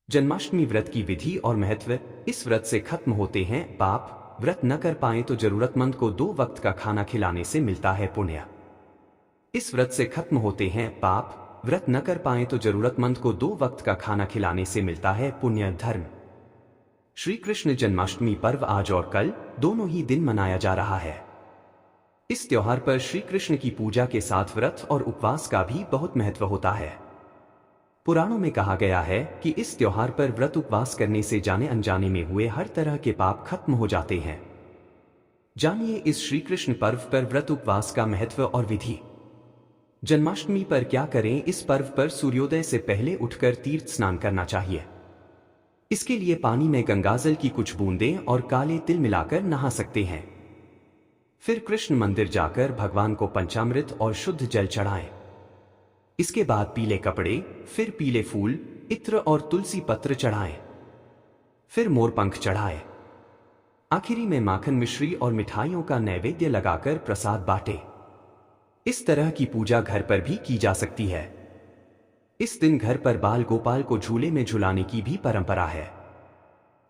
जन्माष्टमी व्रत की विधि और महत्व। इस व्रत से खत्म होते हैं पाप। व्रत न कर पाए तो जरूरतमंद को 2 वक्त का खाना खिलाने से मिलता है पुण्य। इस व्रत से खत्म होते हैं पाप। व्रत न कर पाए तो जरूरतमंद को 2 वक्त का खाना खिलाने से मिलता है पुण्य। धर्म। श्री कृष्ण जन्माष्टमी पर्व आज और कल दोनों ही दिन मनाया जा रहा है। इस त्योहार पर श्री कृष्ण की पूजा के साथ व्रत और उपवास का भी बहुत महत्व होता है। पुराणों में कहा गया है कि इस त्योहार पर व्रत उपवास करने से जाने अनजाने में हुए हर तरह के पाप खत्म हो जाते हैं। जानिए इस श्री कृष्ण पर्व पर व्रत उपवास का महत्व और विधि। जन्माष्टमी पर क्या करें? इस पर्व पर सूर्योदय से पहले उठकर तीर्थ स्नान करना चाहिए। इसके लिए पानी में गंगाजल की कुछ बूंदें और काले तिल मिलाकर नहा सकते हैं। फिर कृष्ण मंदिर जाकर भगवान को पंचामृत और शुद्ध जल चढ़ाएं। इसके बाद पीले कपड़े, फिर पीले फूल, इत्र और तुलसी पत्र चढ़ाएं। फिर मोरपंख चढ़ाएं। आखिरी में माखन मिश्री और मिठाइयों का नैवेद्य लगाकर प्रसाद बांटे। इस तरह की पूजा घर पर भी की जा सकती है। इस दिन घर पर बाल गोपाल को झूले में झुलाने की भी परंपरा है।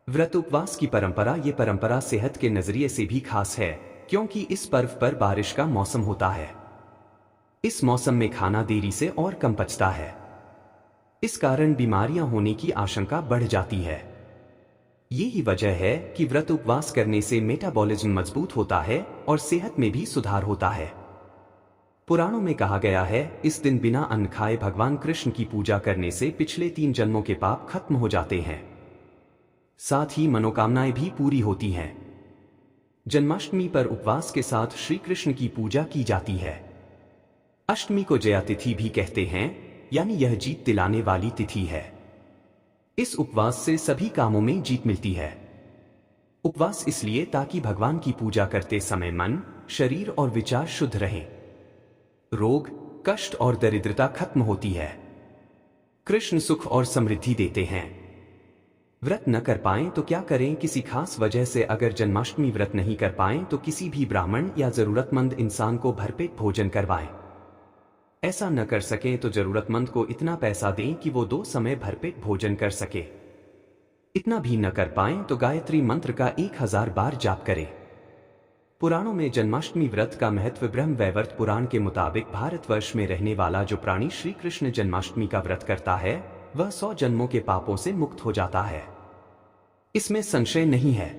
व्रत उपवास की परंपरा। ये परंपरा सेहत के नजरिए से भी खास है, क्योंकि इस पर्व पर बारिश का मौसम होता है। इस मौसम में खाना देरी से और कम पचता है। इस कारण बीमारियां होने की आशंका बढ़ जाती है। यही वजह है कि व्रत उपवास करने से मेटाबॉलिज्म मजबूत होता है और सेहत में भी सुधार होता है। पुराणों में कहा गया है, इस दिन बिना अन्न खाए भगवान कृष्ण की पूजा करने से पिछले 3 जन्मों के पाप खत्म हो जाते हैं। साथ ही मनोकामनाएं भी पूरी होती हैं। जन्माष्टमी पर उपवास के साथ श्री कृष्ण की पूजा की जाती है। अष्टमी को जया तिथि भी कहते हैं, यानी यह जीत दिलाने वाली तिथि है। इस उपवास से सभी कामों में जीत मिलती है। उपवास इसलिए ताकि भगवान की पूजा करते समय मन, शरीर और विचार शुद्ध रहें। रोग, कष्ट और दरिद्रता खत्म होती है। कृष्ण सुख और समृद्धि देते हैं। व्रत न कर पाएं तो क्या करें? किसी खास वजह से अगर जन्माष्टमी व्रत नहीं कर पाएं तो किसी भी ब्राह्मण या जरूरतमंद इंसान को भरपेट भोजन करवाएं। ऐसा न कर सकें तो जरूरतमंद को इतना पैसा दें कि वो 2 समय भरपेट भोजन कर सके। इतना भी न कर पाएं तो गायत्री मंत्र का 1000 बार जाप करें। पुराणों में जन्माष्टमी व्रत का महत्व। ब्रह्म वैवर्त पुराण के मुताबिक भारतवर्ष में रहने वाला जो प्राणी श्री कृष्ण जन्माष्टमी का व्रत करता है वह 100 जन्मों के पापों से मुक्त हो जाता है। इसमें संशय नहीं है।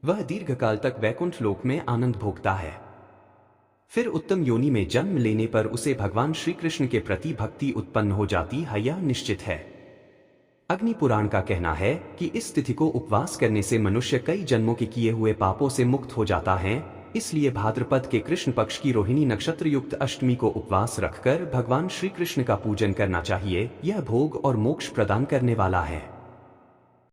वह दीर्घकाल तक वैकुंठ लोक में आनंद भोगता है। फिर उत्तम योनि में जन्म लेने पर उसे भगवान श्री कृष्ण के प्रति भक्ति उत्पन्न हो जाती है, यह निश्चित है। अग्नि पुराण का कहना है कि इस तिथि को उपवास करने से मनुष्य कई जन्मों के किए हुए पापों से मुक्त हो जाता है। इसलिए भाद्रपद के कृष्ण पक्ष की रोहिणी नक्षत्र युक्त अष्टमी को उपवास रखकर भगवान श्री कृष्ण का पूजन करना चाहिए। यह भोग और मोक्ष प्रदान करने वाला है।